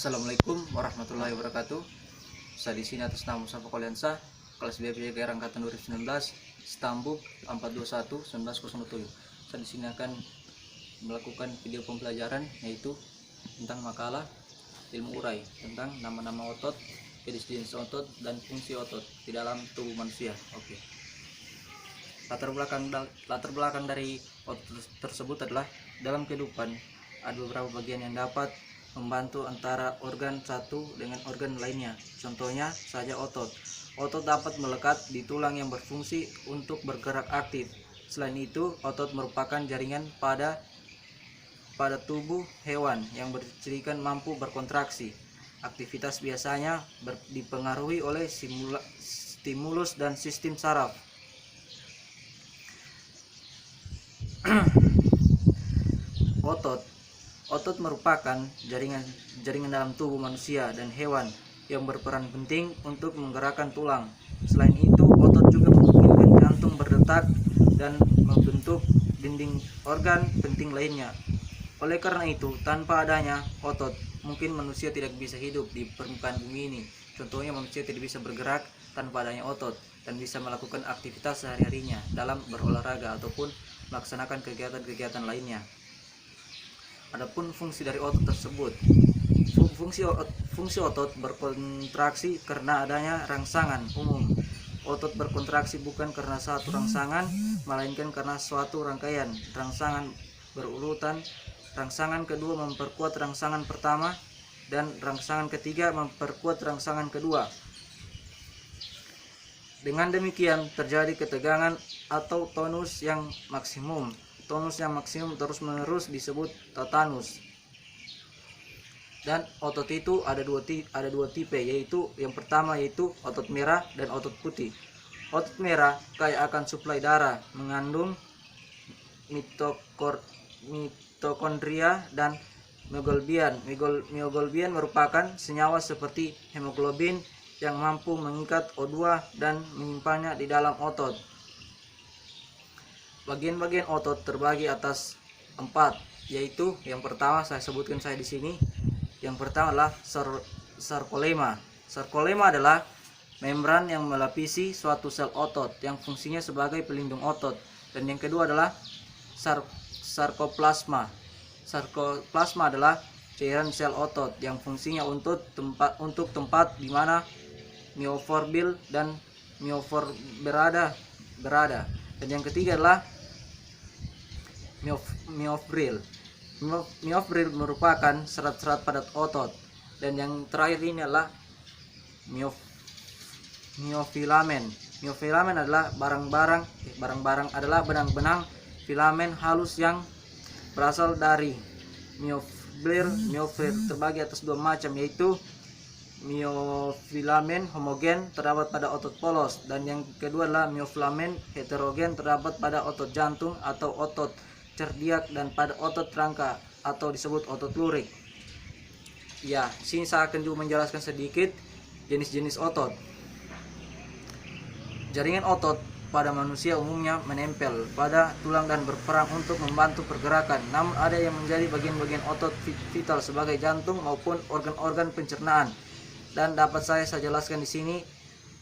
Assalamualaikum warahmatullahi wabarakatuh. Saya di sini atas nama Mustafa Koliansa, kelas BPJKR angkatan 2019, Stambuk 421 1907. Saya di sini akan melakukan video pembelajaran yaitu tentang makalah ilmu urai tentang nama-nama otot, jenis-jenis otot dan fungsi otot di dalam tubuh manusia. Oke. Latar belakang dari otot tersebut adalah dalam kehidupan ada beberapa bagian yang dapat membantu antara organ satu dengan organ lainnya. Contohnya saja otot. Otot dapat melekat di tulang yang berfungsi untuk bergerak aktif. Selain itu, otot merupakan jaringan pada tubuh hewan yang bercirikan mampu berkontraksi. Aktivitas biasanya dipengaruhi oleh stimulus dan sistem saraf. Otot merupakan jaringan dalam tubuh manusia dan hewan yang berperan penting untuk menggerakkan tulang. Selain itu, otot juga memungkinkan jantung berdetak dan membentuk dinding organ penting lainnya. Oleh karena itu, tanpa adanya otot, mungkin manusia tidak bisa hidup di permukaan bumi ini. Contohnya, manusia tidak bisa bergerak tanpa adanya otot dan bisa melakukan aktivitas sehari-harinya dalam berolahraga ataupun melaksanakan kegiatan-kegiatan lainnya. Adapun fungsi dari otot tersebut, fungsi otot berkontraksi karena adanya rangsangan umum. Otot berkontraksi bukan karena satu rangsangan, melainkan karena suatu rangkaian rangsangan berurutan. Rangsangan kedua memperkuat rangsangan pertama dan rangsangan ketiga memperkuat rangsangan kedua. Dengan demikian terjadi ketegangan atau tonus yang maksimum. Tonus yang maksimum terus-menerus disebut tetanus. Dan otot itu ada dua tipe, yaitu yang pertama yaitu otot merah dan otot putih. Otot merah kaya akan suplai darah, mengandung mitokondria dan myoglobin. Myoglobin merupakan senyawa seperti hemoglobin yang mampu mengikat O2 dan menyimpannya di dalam otot. Bagian-bagian otot terbagi atas 4, yaitu yang pertama saya sebutkan di sini. Yang pertama adalah sarkolema. Sarkolema adalah membran yang melapisi suatu sel otot yang fungsinya sebagai pelindung otot. Dan yang kedua adalah sarkoplasma. Sarkoplasma adalah cairan sel otot yang fungsinya untuk tempat di mana myofibril dan myofibril berada. Dan yang ketiga adalah myofibril. Myofibril merupakan serat-serat padat otot. Dan yang terakhir ini adalah myofilamen. Myofilamen adalah barang-barang adalah benang-benang filamen halus yang berasal dari myofibril. Myofibril terbagi atas dua macam, yaitu myofilamen homogen terdapat pada otot polos, dan yang kedua adalah myofilamen heterogen terdapat pada otot jantung atau otot cardiak dan pada otot rangka atau disebut otot lurik. Ya, sini saya akan juga menjelaskan sedikit jenis-jenis otot. Jaringan otot pada manusia umumnya menempel pada tulang dan berperan untuk membantu pergerakan. Namun ada yang menjadi bagian-bagian otot vital sebagai jantung maupun organ-organ pencernaan. Dan dapat saya jelaskan di sini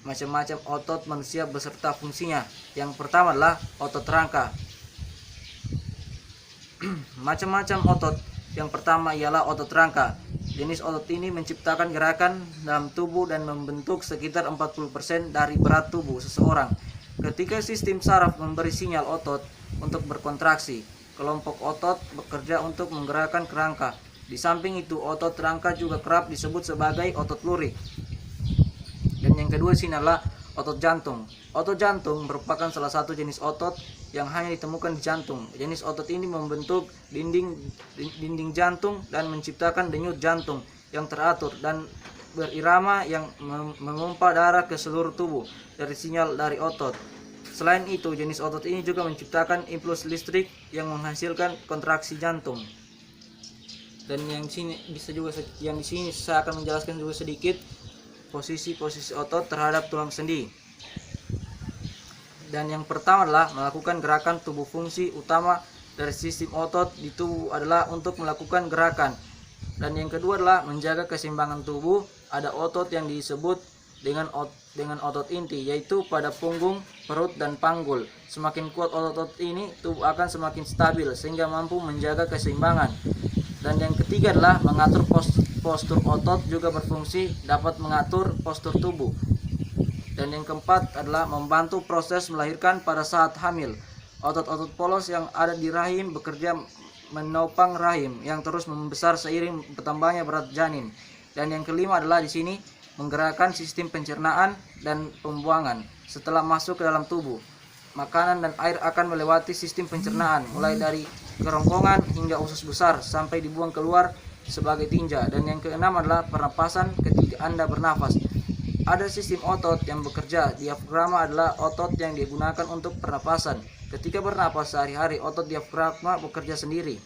macam-macam otot manusia beserta fungsinya. Yang pertama adalah otot rangka. Macam-macam otot. Yang pertama ialah otot rangka. Jenis otot ini menciptakan gerakan dalam tubuh dan membentuk sekitar 40% dari berat tubuh seseorang. Ketika sistem saraf memberi sinyal otot untuk berkontraksi, kelompok otot bekerja untuk menggerakkan kerangka. Di samping itu, otot rangka juga kerap disebut sebagai otot lurik. Dan yang kedua sini adalah otot jantung. Otot jantung merupakan salah satu jenis otot yang hanya ditemukan di jantung. Jenis otot ini membentuk dinding jantung dan menciptakan denyut jantung yang teratur dan berirama yang memompa darah ke seluruh tubuh dari sinyal dari otot. Selain itu, jenis otot ini juga menciptakan impuls listrik yang menghasilkan kontraksi jantung. Dan yang di sini saya akan menjelaskan juga sedikit posisi-posisi otot terhadap tulang sendi. Dan yang pertama adalah melakukan gerakan tubuh. Fungsi utama dari sistem otot di tubuh adalah untuk melakukan gerakan Dan yang kedua adalah menjaga keseimbangan tubuh. Ada otot yang disebut dengan otot inti, yaitu pada punggung, perut, dan panggul. Semakin kuat otot-otot ini, tubuh akan semakin stabil sehingga mampu menjaga keseimbangan. Dan yang ketiga adalah mengatur postur otot, juga berfungsi dapat mengatur postur tubuh. Dan yang keempat adalah membantu proses melahirkan pada saat hamil. Otot-otot polos yang ada di rahim bekerja menopang rahim yang terus membesar seiring bertambahnya berat janin. Dan yang kelima adalah di sini menggerakkan sistem pencernaan dan pembuangan. Setelah masuk ke dalam tubuh, makanan dan air akan melewati sistem pencernaan mulai dari kerongkongan hingga usus besar sampai dibuang keluar sebagai tinja. Dan yang keenam adalah pernapasan ketika Anda bernafas. Ada sistem otot yang bekerja. Diafragma adalah otot yang digunakan untuk pernapasan. Ketika bernapas sehari-hari, otot diafragma bekerja sendiri.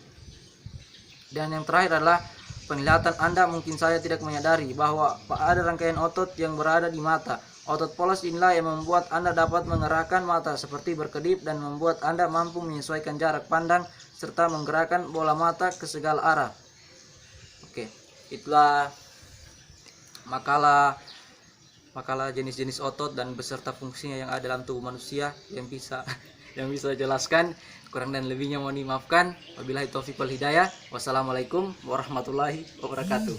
Dan yang terakhir adalah penglihatan. Anda mungkin saja tidak menyadari bahwa ada rangkaian otot yang berada di mata. Otot polos inilah yang membuat Anda dapat mengerahkan mata seperti berkedip dan membuat Anda mampu menyesuaikan jarak pandang serta menggerakkan bola mata ke segala arah. Oke, itulah makalah jenis-jenis otot dan beserta fungsinya yang ada dalam tubuh manusia yang bisa jelaskan. Kurang dan lebihnya mohon dimaafkan. Wabillahi taufiq wal hidayah. Wassalamualaikum warahmatullahi wabarakatuh.